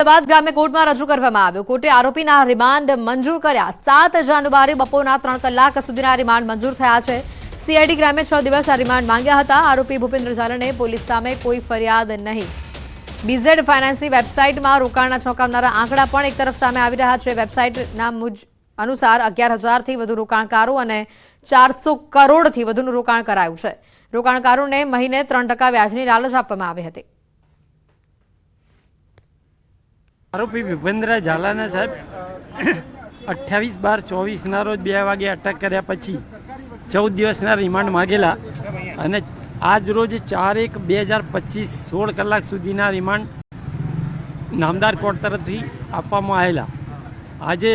બાદ ગ્રામ્ય કોર્ટમાં રજૂ કરવામાં આવ્યો। કોર્ટે આરોપીના રિમાન્ડ મંજૂર કર્યા। 7 જાન્યુઆરી બપોરના 3 કલાક સુધીના રિમાન્ડ મંજૂર થયા છે। સીઆઈડી ગ્રામે 6 દિવસ આ રિમાન્ડ માંગ્યા હતા। આરોપી ભૂપેન્દ્ર ઝાલાને પોલીસ સામે કોઈ ફરિયાદ નહીં। બીઝેડ ફાઇનાન્સની વેબસાઇટમાં રોકાણના ચોંકાવનારા આંકડા પણ એક તરફ સામે આવી રહ્યા છે। વેબસાઇટના અનુસાર 11,000થી વધુ રોકાણકારો અને 400 કરોડથી વધુનું રોકાણ કરાયું છે। રોકાણકારોને મહિને 3% વ્યાજની લાલચ આપવામાં આવી હતી। आरोपी भूपेन्द्र झालाने साहेब 28/12/24 रोज 2 वागे अटक कर्या पछी 14 दिवसना रिमांड मांगेला अने आज रोज 4/1/2025 16 कलाक सुधीना रिमांड नामदार कोर्ट तरफथी आपवामां आवेला। आजे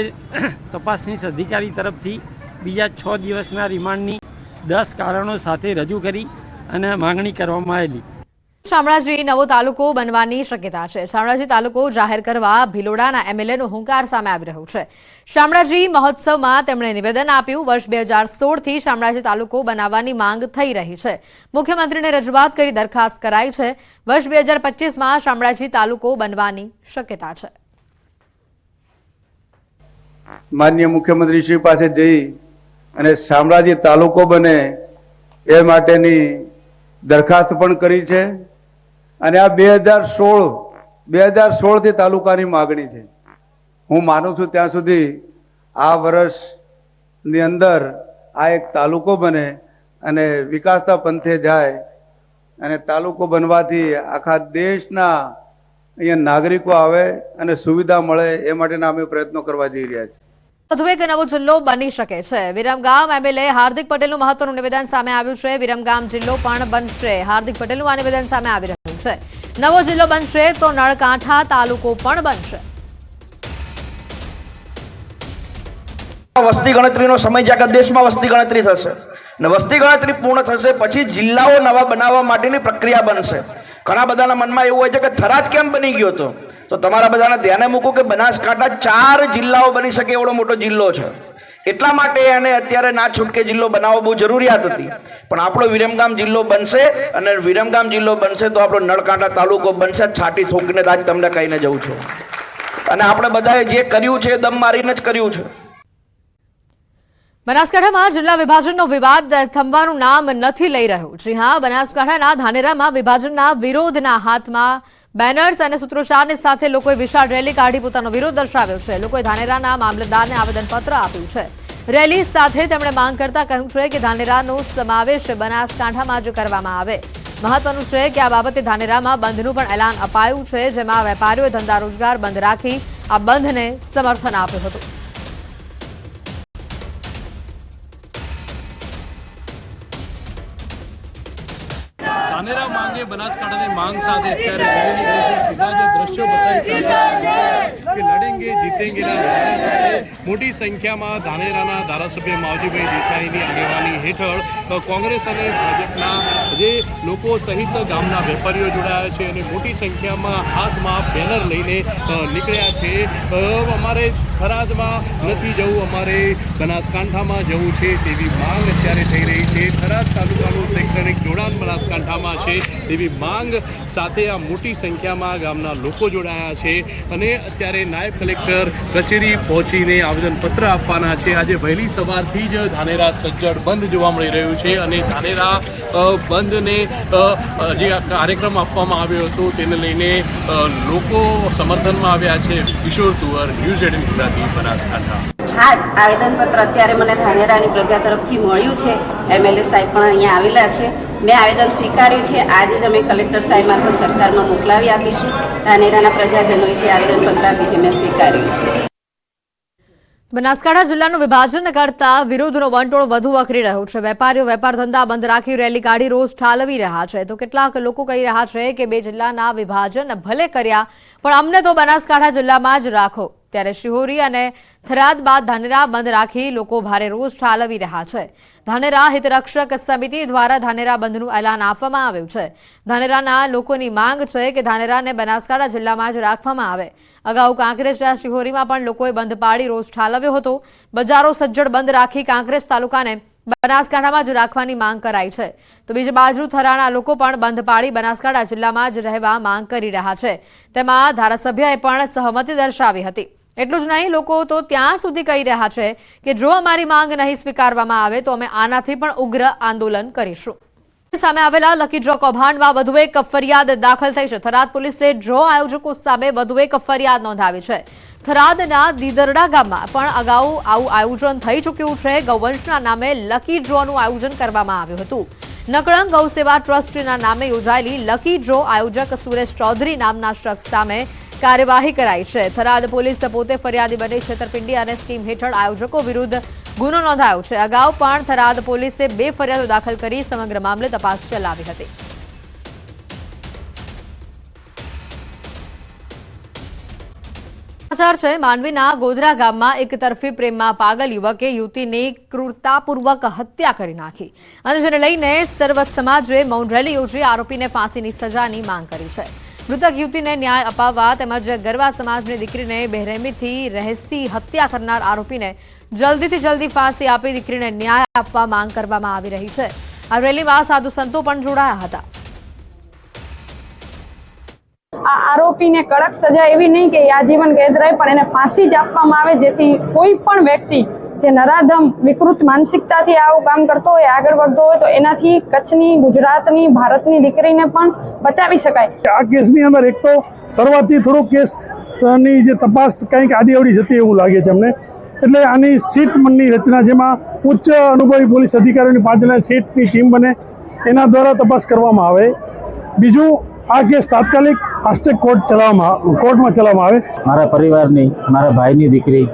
तपासनीश अधिकारी तरफथी बीजा 6 दिवसना रिमांडनी 10 कारणों साथे रजू करी अने मांगणी करवामां आवेली। शामळाजी नवो तालुको बनवानी शक्यता छे। शामळाजी तालुको जाહેર કરવા ભિલોડાના એમએલએનો હુંકાર સામે આવી રહ્યો છે। શામળાજી મહોત્સવમાં તેમણે નિવેદન આપ્યું। વર્ષ 2016થી શામળાજી તાલુકો બનાવવાની માંગ થઈ રહી છે। મુખ્યમંત્રીને રજૂઆત કરી દરખાસ્ત કરાઈ છે। વર્ષ 2025માં શામળાજી તાલુકો બનવાની શક્યતા છે। માનનીય મુખ્યમંત્રી શ્રી પાસે જઈ અને શામળાજી તાલુકો બને એ માટેની દરખાસ્ત પણ કરી છે અને આ 2016 થી તાલુકાની માગણી છે। હું માનું છું ત્યાં સુધી આ વર્ષની અંદર આ એક તાલુકો બને અને વિકાસના પંથે જાય અને તાલુકો બનવાથી આખા દેશના અહીંયા નાગરિકો આવે અને સુવિધા મળે એ માટેના અમે પ્રયત્નો કરવા જઈ રહ્યા છીએ। વધુ એક નવો જિલ્લો બની શકે છે। વિરમગામ એમએલએ હાર્દિક પટેલનું મહત્વનું નિવેદન સામે આવ્યું છે। વિરમગામ જિલ્લો પણ બનશે। હાર્દિક પટેલનું આ નિવેદન સામે આવી રહ્યું છે। નવો જિલ્લો બનશે તો નળકાંઠા તાલુકો પણ બનશે। વસ્તી ગણતરીનો સમય જ્યાં દેશમાં વસ્તી ગણતરી થશે ને વસ્તી ગણતરી પૂર્ણ થશે પછી જિલ્લાઓ નવા બનાવવા માટેની પ્રક્રિયા બનશે। ઘણા બધાના મનમાં એવું હોય છે કે થરાદ કેમ બની ગયો હતો, તો તમારા બધાને ધ્યાને મૂકો કે બનાસકાંઠા 4 જિલ્લાઓ બની શકે એવડો મોટો જિલ્લો છે। એટલા માટે એને અત્યારે ના છૂટકે જિલ્લો બનાવવો બહુ જરૂરિયાત હતી, પણ આપણો વિરમગામ જિલ્લો બનશે અને વિરમગામ જિલ્લો બનશે તો આપણો નળકાંઠા તાલુકો બનશે। છાટી થોકીને આજ તમને કહીને જઉં છું અને આપણે બધાએ જે કર્યું છે દમ મારીને જ કર્યું છે। બનાસકાંઠામાં જિલ્લા વિભાજનનો વિવાદ થંભવાનું નામ નથી લઈ રહ્યો। જી હા, બનાસકાંઠાના ધાનેરામાં વિભાજનના વિરોધના હાથમાં બેનર્સ અને સૂત્રોચ્ચારની સાથે લોકોએ વિશાળ રેલી કાઢી પોતાનો વિરોધ દર્શાવ્યો છે। લોકોએ ધાનેરાના મામલતદારને આવેદનપત્ર આપ્યું છે। રેલી સાથે તેમણે માંગ કરતા કહ્યું છે કે ધાનેરાનો સમાવેશ બનાસકાંઠામાં જ કરવામાં આવે। મહત્વનું છે કે આ બાબતે ધાનેરામાં બંધનું પણ એલાન અપાયું છે, જેમાં વેપારીઓએ ધંધા રોજગાર બંધ રાખી આ બંધને સમર્થન આપ્યું હતું। धानेरा मांगे बनासकांठा मांग साथ अत्यारे सीधा जो दृश्यों बताई कि लड़ेंगे जीतेंगे ना मोटी संख्या में धानेराना धारासभ्य मावजीभाई देसाईनी आगेवानी हेठळ कांग्रेस और भाजपना जे लोको सहित गामना वेपारीओ जोड़ाया छे अने मोटी संख्या में हाथ में बेनर लईने निकळ्या छे। अमारे थराद में नहीं जवुं, अमारे बनासकांठा में जवुं छे तेवी मांग अत्यारे थई रही छे। थराद तालुकानुं शैक्षणिक जोड़ाण बनासकांठा में छे तेवी मांग साथे आ मोटी संख्या में गामना लोको जोड़ाया छे अने अत्यारे नायब कलेक्टर कचेरी पहोंचीने आवेदनपत्र आपवाना छे। आजे वहेली सवारथी ज धानेरा सज्जड बंध जोवा मळी रह्युं छे अने धानेरा बंधने जे कार्यक्रम आपवामां आव्यो हतो तेने लईने लोको समर्थનમાં આવ્યા છે। કિશોર તુવર, ન્યૂઝ 18 ગુજરાતી, બનાસકાંઠા। હા, આવેદનપત્ર અત્યારે મને ધાનેરાની પ્રજા તરફથી મળ્યું છે। એમએલએ સાહેબ પણ અહીંયા આવેલા છે। મેં આવેદન સ્વીકાર્યું છે। આજે જ અમે કલેક્ટર સાહેબ મારફત સરકારમાં મોકલાવી આપીશું। ધાનેરાના પ્રજાજનોએ જે આવેદનપત્ર આપ્યું છે મેં સ્વીકાર્યું છે। બનાસકાંઠા જિલ્લાનું વિભાજન કરતા વિરોધનો વંટોળ વધુ વકરી રહ્યો છે। વેપારીઓ વેપાર ધંધા બંધ રાખી રેલી કાઢી રોષ ઠાલવી રહ્યા છે, તો કેટલાક લોકો કહી રહ્યા છે કે 2 જિલ્લાના વિભાજન ભલે કર્યા પણ અમને તો બનાસકાંઠા જિલ્લામાં જ રાખો। ત્યારે શિહોરી અને થરાદ બાદ ધાનેરા બંધ રાખી લોકો ભારે રોષ ઠાલવી રહ્યા છે। ધાનેરા હિતરક્ષક સમિતિ દ્વારા ધાનેરા બંધનું એલાન આપવામાં આવ્યું છે। ધાનેરાના લોકોની માંગ છે કે ધાનેરાને બનાસકાંઠા જિલ્લામાં જ રાખવામાં આવે। અગાઉ કાંકરેજના શિહોરીમાં પણ લોકોએ બંધ પાડી રોષ ઠાલવ્યો હતો। બજારો સજ્જડ બંધ રાખી કાંકરેજ તાલુકાને બનાસકાંઠામાં જ રાખવાની માંગ કરાઈ છે તો બીજી બાજુ થરાના લોકો પણ બંધ પાડી બનાસકાંઠા જિલ્લામાં જ રહેવા માંગ કરી રહ્યા છે. તેમાં ધારાસભ્યએ પણ સહમતિ દર્શાવી હતી. એટલું જ નહીં, લોકો તો ત્યાં સુધી કહી રહ્યા છે કે જો અમારી માંગ નહીં સ્વીકારવામાં આવે તો અમે આનાથી પણ ઉગ્ર આંદોલન કરીશું. સામે આવેલા લકી ડ્રો કૌભાંડમાં વધુ એક ફરિયાદ દાખલ થઈ છે. થરાદ પોલીસે ડ્રો આયોજકો સામે વધુ એક ફરિયાદ નોંધાવી છે. થરાદના દીદરડા ગામમાં પણ અગાઉ આવું આયોજન થઈ ચૂક્યું છે. ગૌવંશના નામે લકી ડ્રોનું આયોજન કરવામાં આવ્યું હતું. નકળંગ ગૌ સેવા ટ્રસ્ટના નામે યોજાયેલી લકી ડ્રો આયોજક સુરેશ ચૌધરી નામના શખ્સ સામે કાર્યવાહી કરાઈ છે. થરાદ પોલીસ પોતે ફરિયાદી બની છેતરપિંડી અને સ્કીમ હેઠળ આયોજકો વિરુદ્ધ ગુનો નોંધાયો છે. અગાઉ પણ થરાદ પોલીસે 2 ફરિયાદો દાખલ કરી સમગ્ર મામલે તપાસ ચલાવી હતી. સમાચાર છે માંડવીના ગોધરા ગામમાં એક તરફી પ્રેમમાં પાગલ યુવકે યુવતીની ક્રૂરતાપૂર્વક હત્યા કરી નાખી અને જેને લઈને સર્વ સમાજે મૌન રેલી યોજી આરોપીને ફાંસીની સજાની માંગ કરી છે. મૃતક યુવતીને ન્યાય અપાવવા તેમજ ગરવા સમાજની દીકરીને બેરહેમીથી રહેસી હત્યા કરનાર આરોપીને જલ્દીથી જલ્દી ફાંસી આપી દીકરીને ન્યાય આપવા માંગ કરવામાં આવી રહી છે. આ રેલીમાં સાધુ સંતો પણ જોડાયા હતા. આ આરોપીને કડક સજા એવી નહીં કે આજીવન કેદ રહે, પણ એને ફાંસી જ આપવામાં આવે, જેથી કોઈ પણ વ્યક્તિ જે નરાધમ વિકૃત માનસિકતાથી આવું કામ કરતો હોય, આગળ વધતો હોય, તો એનાથી કચ્છની, ગુજરાતની, ભારતની દીકરીને પણ બચાવી શકાય. આ કેસની અંદર એક તો શરૂઆતથી થોડો કેસની જે તપાસ કંઈક આડીઅવળી જતી એવું લાગે છે અમને. એટલે આની સીટ મનની રચના, જેમાં ઉચ્ચ અનુભવી પોલીસ અધિકારીઓની 5 જણા સીટની ટીમ બને, એના દ્વારા તપાસ કરવામાં આવે. બીજું, આ કેસ તાત્કાલિક ફાસ્ટ્રેક કોર્ટમાં ચલાવવામાં આવે. મારા પરિવારની, મારા ભાઈની દીકરી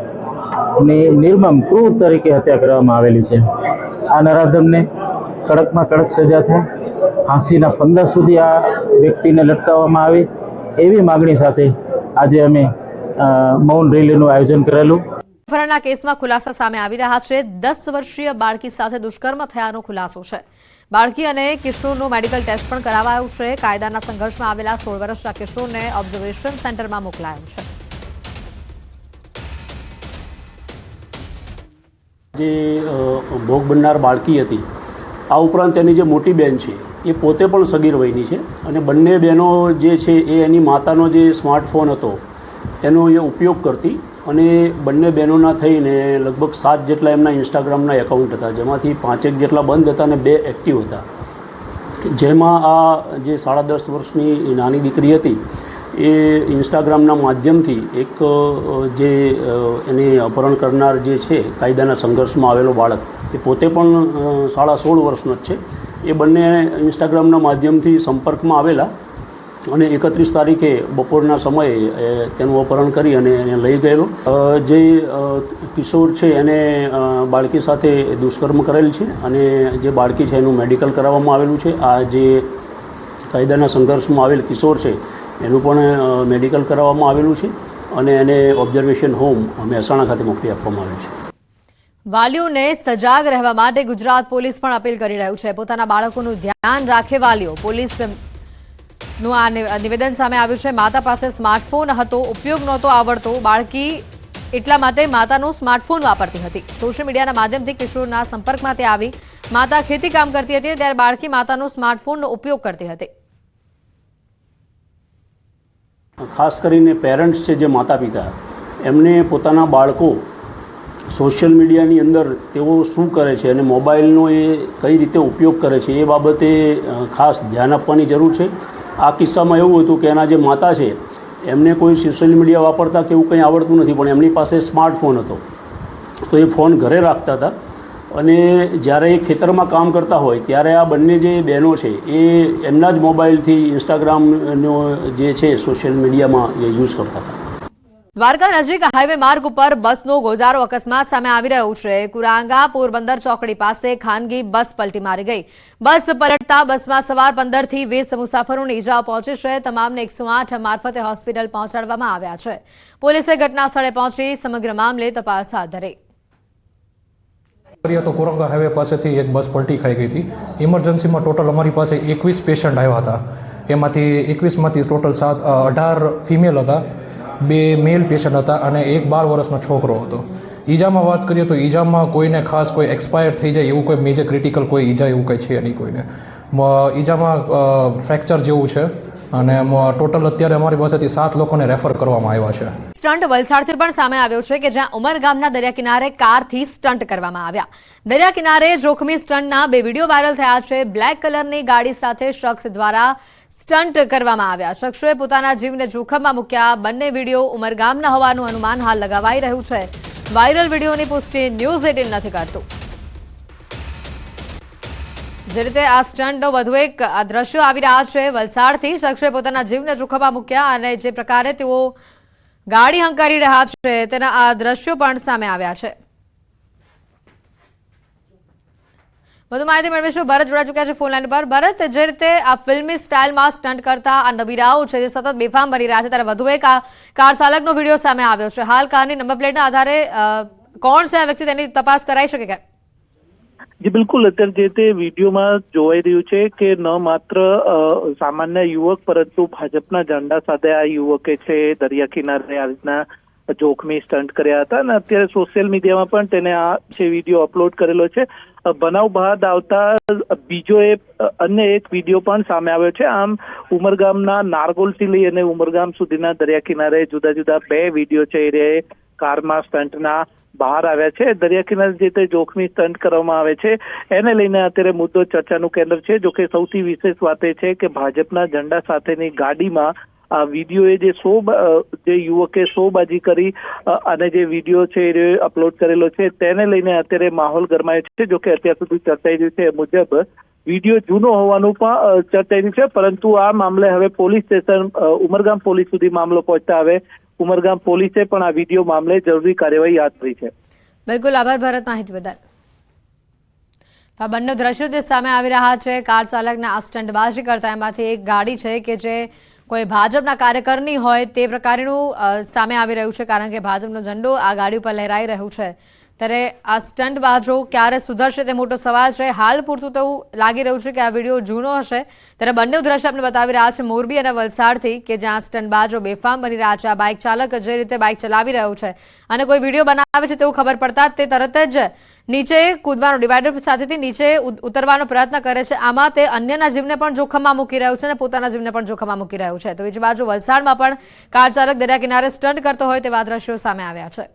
ની નિર્મમ ક્રૂર તરીકે હત્યા કરવામાં આવેલી છે. આ નરાધમને કડકમાં કડક સજા થાય, ફાંસીના ફંદા સુધી આ વ્યક્તિને લટકાવવામાં આવે, એવી માગણી સાથે આજે અમે મૌન રેલીનું આયોજન કરેલું. અપહરણના કેસમાં ખુલાસા સામે આવી રહ્યા છે. 10 વર્ષીય બાળકી સાથે દુષ્કર્મ થયાનો ખુલાસો છે. બાળકી અને કિશોરનું મેડિકલ ટેસ્ટ પણ કરાવાયું છે. કાયદાના સંઘર્ષમાં આવેલા 16 વર્ષના કિશોરને ઓબ્ઝર્વેશન સેન્ટરમાં મોકલાયો છે. જે ભોગ બનનાર બાળકી હતી, આ ઉપરાંત એની જે મોટી બહેન છે એ પોતે પણ સગીર વયની છે અને બંને બહેનો જે છે એ એની માતાનો જે સ્માર્ટફોન હતો એનો એ ઉપયોગ કરતી અને બંને બહેનોના થઈને લગભગ 7 જેટલા એમના ઇન્સ્ટાગ્રામના એકાઉન્ટ હતા, જેમાંથી 5 જેટલા બંધ હતા અને 2 એક્ટિવ હતા. જેમાં આ જે 10.5 વર્ષની નાની દીકરી હતી એ ઇન્સ્ટાગ્રામના માધ્યમથી એક જે એને અપહરણ કરનાર જે છે કાયદાના સંઘર્ષમાં આવેલો બાળક, એ પોતે પણ 16.5 વર્ષનો જ છે, એ બંને ઇન્સ્ટાગ્રામના માધ્યમથી સંપર્કમાં આવેલા અને 31 તારીખે બપોરના સમયે તેનું અપહરણ કરી અને એને લઈ ગયેલો. જે કિશોર છે એને બાળકી સાથે દુષ્કર્મ કરેલ છે અને જે બાળકી છે એનું મેડિકલ કરાવવામાં આવેલું છે. આ જે કાયદાના સંઘર્ષમાં આવેલ કિશોર છે એનું પણ મેડિકલ કરાવવામાં આવેલું છે અને એને ઓબ્ઝર્વેશન હોમ મહેસાણા ખાતે મોકલી આપવામાં આવ્યું છે. વાલીઓને સજાગ રહેવા માટે ગુજરાત પોલીસ પણ અપીલ કરી રહ્યું છે. પોતાના બાળકોનું ધ્યાન રાખે વાલીઓ. પોલીસનું આ નિવેદન સામે આવ્યું છે. માતા પાસે સ્માર્ટફોન હતો, ઉપયોગ નહોતો આવડતો. બાળકી એટલા માટે માતાનો સ્માર્ટફોન વાપરતી હતી. સોશિયલ મીડિયાના માધ્યમથી કિશોરના સંપર્કમાં તે આવી. માતા ખેતી કામ કરતી હતી ત્યારે બાળકી માતાનો સ્માર્ટફોનનો ઉપયોગ કરતી હતી. ખાસ કરીને પેરેન્ટ્સ છે, જે માતા પિતા, એમને પોતાના બાળકો સોશિયલ મીડિયાની અંદર તેઓ શું કરે છે અને મોબાઈલનો એ કઈ રીતે ઉપયોગ કરે છે એ બાબતે ખાસ ધ્યાન આપવાની જરૂર છે. આ કિસ્સામાં એવું હતું કે એના જે માતા છે એમને કોઈ સોશિયલ મીડિયા વાપરતા કે એવું કંઈ આવડતું નથી, પણ એમની પાસે સ્માર્ટફોન હતો, તો એ ફોન ઘરે રાખતા હતા અને જ્યારે એ ખેતરમાં કામ કરતા હોય ત્યારે આ બંને જે બહેનો છે એ એમના જ મોબાઈલથી ઇન્સ્ટાગ્રામનો જે છે સોશિયલ મીડિયામાં એ યુઝ કરતા હતા. દ્વારકા નજીક હાઈવે માર્ગ ઉપર બસનો ગોઝારો અકસ્માત સામે આવી રહ્યો છે. કુરાંગા પોરબંદર ચોકડી પાસે ખાનગી બસ પલટી મારી ગઈ. બસ પલટતા બસમાં સવાર 15 થી 20 મુસાફરોને ઈજાઓ પહોંચી છે. તમામને 108 મારફતે હોસ્પિટલ પહોંચાડવામાં આવ્યા છે. પોલીસે ઘટના સ્થળે પહોંચી સમગ્ર મામલે તપાસ હાથ ધરી. તો કુરાંગા હાઈવે પાસેથી એક બસ પલટી ખાઈ ગઈ હતી. ઇમરજન્સીમાં ટોટલ અમારી પાસે 21 પેશન્ટ આવ્યા હતા. એમાંથી 21માંથી ટોટલ 18 ફિમેલ હતા, 2 મેલ પેશન્ટ હતા અને એક 12 વર્ષનો છોકરો હતો. ઈજામાં વાત કરીએ તો ઈજામાં કોઈને ખાસ કોઈ એક્સપાયર થઈ જાય એવું કોઈ મેજર ક્રિટિકલ કોઈ ઈજા એવું કંઈ છે નહીં કોઈને. ઈજામાં ફ્રેક્ચર જેવું છે અને ટોટલ અત્યારે અમારી પાસેથી 7 લોકોને રેફર કરવામાં આવ્યા છે. સ્ટન્ટ વલસાડથી પણ સામે આવ્યો છે કે જ્યાં ઉમરગામના દરિયા કિનારે કારથી સ્ટન્ટ કરવામાં આવ્યા. દરિયા કિનારે જોખમી સ્ટન્ટના 2 વિડીયો વાયરલ થયા છે. બ્લેક કલરની ગાડી સાથે શખ્સ દ્વારા સ્ટન્ટ કરવામાં આવ્યા. શખ્સોએ પોતાના જીવને જોખમમાં મૂક્યા. બંને વિડીયો ઉમરગામના હોવાનું અનુમાન હાલ લગાવાઈ રહ્યું છે. વાયરલ વિડીયોની પુષ્ટિ ન્યૂઝ 18 નથી કરતું. જે રીતે આ સ્ટન્ટનો વધુ એક દ્રશ્યો આવી રહ્યા છે વલસાડથી. શખ્સોએ પોતાના જીવને જોખમમાં મૂક્યા અને જે પ્રકારે તેઓ ગાડી હંકારી રહ્યા છે તેના આ દ્રશ્યો પણ સામે આવ્યા છે. વધુ માહિતી મેળવીશું. ભરત જોડાઈ ચૂક્યા છે ફોન લાઈન પર. ભરત, જે રીતે આ ફિલ્મી સ્ટાઇલમાં સ્ટન્ટ કરતા આ નબીરાઓ છે જે સતત બેફામ બની રહ્યા છે, ત્યારે વધુ એક આ કાર ચાલકનો વિડીયો સામે આવ્યો છે. હાલ કારની નંબર પ્લેટના આધારે કોણ છે આ વ્યક્તિ તેની તપાસ કરાઈ શકે કે? જી બિલકુલ, અત્યારે જે તે વિડીયોમાં જોવાઈ રહ્યું છે કે ન માત્ર સામાન્ય યુવક પરંતુ ભાજપના ઝંડા સાથે આ યુવકે છે દરિયા કિનારે આ રીતના જોખમી સ્ટન્ટ કર્યા હતા અને અત્યારે સોશિયલ મીડિયામાં પણ તેને આ છે વિડીયો અપલોડ કરેલો છે. બનાવ બાદ આવતા બીજો અન્ય એક વિડીયો પણ સામે આવ્યો છે. આમ ઉમરગામના નારગોલથી લઈ અને ઉમરગામ સુધીના દરિયા કિનારે જુદા જુદા 2 વિડીયો છે એ કારમાં સ્ટન્ટના બહાર આવ્યા છે. દરિયા કિનારે જે તે જોખમી સ્ટન્ટ કરવામાં આવે છે એને લઈને અત્યારે મુદ્દો ચર્ચાનું કેન્દ્ર છે. જોકે સૌથી વિશેષ વાત એ છે કે ભાજપના ઝંડા સાથેની ગાડીમાં આ વિડીયોએ જે યુવકે શોબાજી કરી અને જે વિડીયો છે એ અપલોડ કરેલો છે તેને લઈને અત્યારે માહોલ ગરમાયો છે. જોકે અત્યાર સુધી ચર્ચાઈ રહ્યું છે એ મુજબ વિડીયો જૂનો હોવાનું પણ ચર્ચાઈ રહ્યું છે, પરંતુ આ મામલે હવે પોલીસ સ્ટેશન ઉમરગામ પોલીસ સુધી મામલો પહોંચતા હવે ઉમરગામ પોલીસે પણ આ વિડીયો મામલે જરૂરી કાર્યવાહી હાથ ધરી છે. બિલકુલ, આભાર ભરત માહિતી બદલ. આ બંને દ્રશ્યો જે સામે આવી રહ્યા છે કાર ચાલકના આ સ્ટન્ટબાજી કરતા એમાંથી એક ગાડી છે કે જે કોઈ ભાજપના કાર્યકરની હોય તે પ્રકારનું સામે આવી રહ્યું છે, કારણ કે ભાજપનો ઝંડો આ ગાડી ઉપર લહેરાઈ રહ્યું છે. ત્યારે આ સ્ટન્ટબાજો ક્યારે સુધરશે તે મોટો સવાલ છે. હાલ પૂરતું તો લાગી રહ્યું છે કે આ વિડીયો જૂનો હશે. ત્યારે બંને દ્રશ્ય આપણે બતાવી રહ્યા છે મોરબી અને વલસાડથી કે જ્યાં સ્ટન્ટબાજો બેફામ બની રહ્યા છે. આ બાઇક ચાલક જે રીતે બાઇક ચલાવી રહ્યો છે અને કોઈ વિડીયો બનાવે છે તેવું ખબર પડતા જ તે તરત જ નીચે કૂદવાનો ડિવાઈડર સાથેથી નીચે ઉતરવાનો પ્રયત્ન કરે છે. આમાં તે અન્યના જીવને પણ જોખમમાં મૂકી રહ્યું છે અને પોતાના જીવને પણ જોખમમાં મૂકી રહ્યું છે. તો બીજી બાજુ વલસાડમાં પણ કાર ચાલક દરિયા કિનારે સ્ટન્ટ કરતો હોય તેવા દ્રશ્યો સામે આવ્યા છે.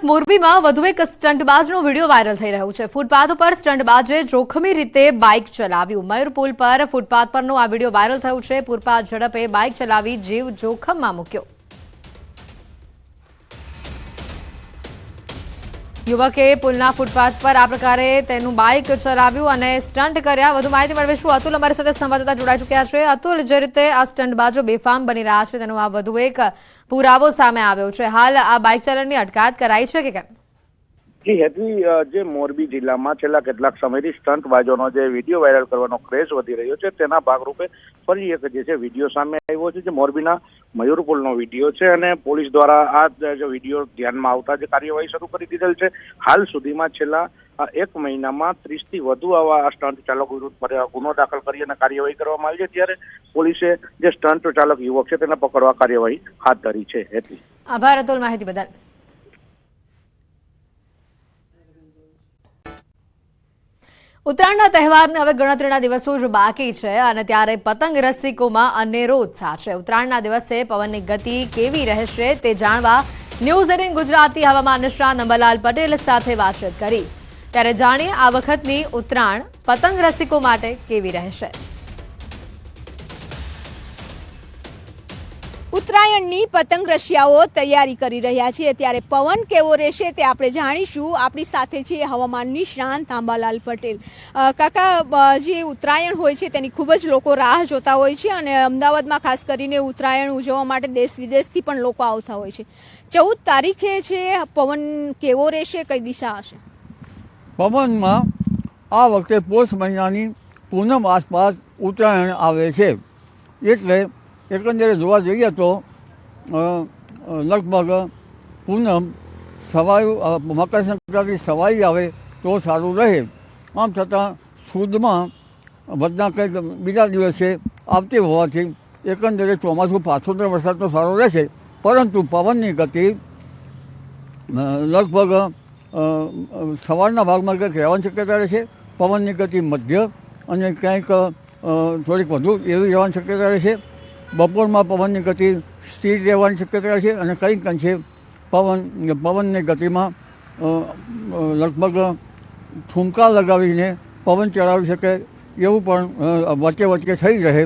મોરબીમાં વધુ એક સ્ટન્ટબાજનો વિડીયો વાયરલ થઈ રહ્યો છે. ફૂટપાથ ઉપર સ્ટન્ટબાજે જોખમી રીતે બાઇક ચલાવ્યું. મયુર પુલ પર ફૂટપાથ પરનો આ વિડીયો વાયરલ થયો છે. પૂરપાટ ઝડપે બાઇક ચલાવી જીવ જોખમમાં મૂક્યો. યુવકે પુલના ફૂટપાથ પર આ પ્રકારે તેનું બાઇક ચલાવ્યું અને સ્ટન્ટ કર્યા. વધુ માહિતી મેળવીશું. અતુલ અમારી સાથે સંવાદદાતા જોડાઈ ચૂક્યા છે. અતુલ, જે રીતે આ સ્ટન્ટબાજો બેફામ બની રહ્યા છે તેનો આ વધુ એક પુરાવો સામે આવ્યો છે. હાલ આ બાઇક ચાલકની અટકાયત કરાઈ છે કે કેમ? જી હેતવી, જે મોરબી જિલ્લામાં છેલ્લા કેટલાક સમયથી સ્ટન્ટબાજોનો જે વિડીયો વાયરલ કરવાનો ક્રેઝ વધી રહ્યો છે તેના ભાગરૂપે ફરી એક જે છે વિડીયો સામે આવ્યો છે જે મોરબીના મયુરપુલનો વિડીયો છે અને પોલીસ દ્વારા આ જે વિડીયો ધ્યાનમાં આવતા જે કાર્યવાહી શરૂ કરી દીધેલ છે. હાલ સુધીમાં છેલ્લા 1 મહિનામાં 30થી વધુ આવા સ્ટન્ટ ચાલકો વિરુદ્ધ ગુનો દાખલ કરી અને કાર્યવાહી કરવામાં આવી છે. ત્યારે પોલીસે જે સ્ટન્ટ ચાલક યુવક છે તેને પકડવા કાર્યવાહી હાથ ધરી છે. હેતવી, આભાર અતુલ માહિતી બદલ. ઉત્તરાયણના તહેવારને હવે ગણતરીના દિવસો જ બાકી છે અને ત્યારે પતંગ રસિકોમાં અનેરો ઉત્સાહ છે. ઉત્તરાયણના દિવસે પવનની ગતિ કેવી રહેશે તે જાણવા ન્યૂઝ 18 ગુજરાતી હવામાન નિષ્ણાત અંબાલાલ પટેલ સાથે વાતચીત કરી. ત્યારે જાણીએ આ વખતની ઉત્તરાયણ પતંગ રસિકો માટે કેવી રહેશે. ઉત્તરાયણની પતંગ રશિયાઓ તૈયારી કરી રહ્યા છે, ત્યારે પવન કેવો રહેશે તે આપણે જાણીશું. આપણી સાથે છે હવામાન નિષ્ણાંત અંબાલાલ પટેલ. કાકા, જે ઉત્તરાયણ હોય છે તેની ખૂબ જ લોકો રાહ જોતા હોય છે અને અમદાવાદમાં ખાસ કરીને ઉત્તરાયણ ઉજવવા માટે દેશ વિદેશથી પણ લોકો આવતા હોય છે. 14 તારીખે છે, પવન કેવો રહેશે, કઈ દિશા હશે? પવનમાં આ વખતે પોષ મહિનાની પૂનમ આસપાસ ઉત્તરાયણ આવે છે, એટલે એકંદરે જોવા જઈએ તો લગભગ પૂનમ સવાયું મકર સંક્રાંતિ સવાઈ આવે તો સારું રહે. આમ છતાં સુદમાં વધના કંઈક બીજા દિવસે આવતી હોવાથી એકંદરે ચોમાસું પાછોતર વરસાદ તો સારો રહેશે, પરંતુ પવનની ગતિ લગભગ સવારના ભાગમાં કંઈક રહેવાની શક્યતા રહેશે. પવનની ગતિ મધ્ય અને ક્યાંક થોડીક વધુ એવી રહેવાની શક્યતા રહેશે. બપોરમાં પવનની ગતિ સ્થિર રહેવાની શક્યતા રહેશે અને કંઈક અંશે પવનની ગતિમાં લગભગ ઠુમકા લગાવીને પવન ચડાવી શકે એવું પણ વચ્ચે વચ્ચે થઈ રહે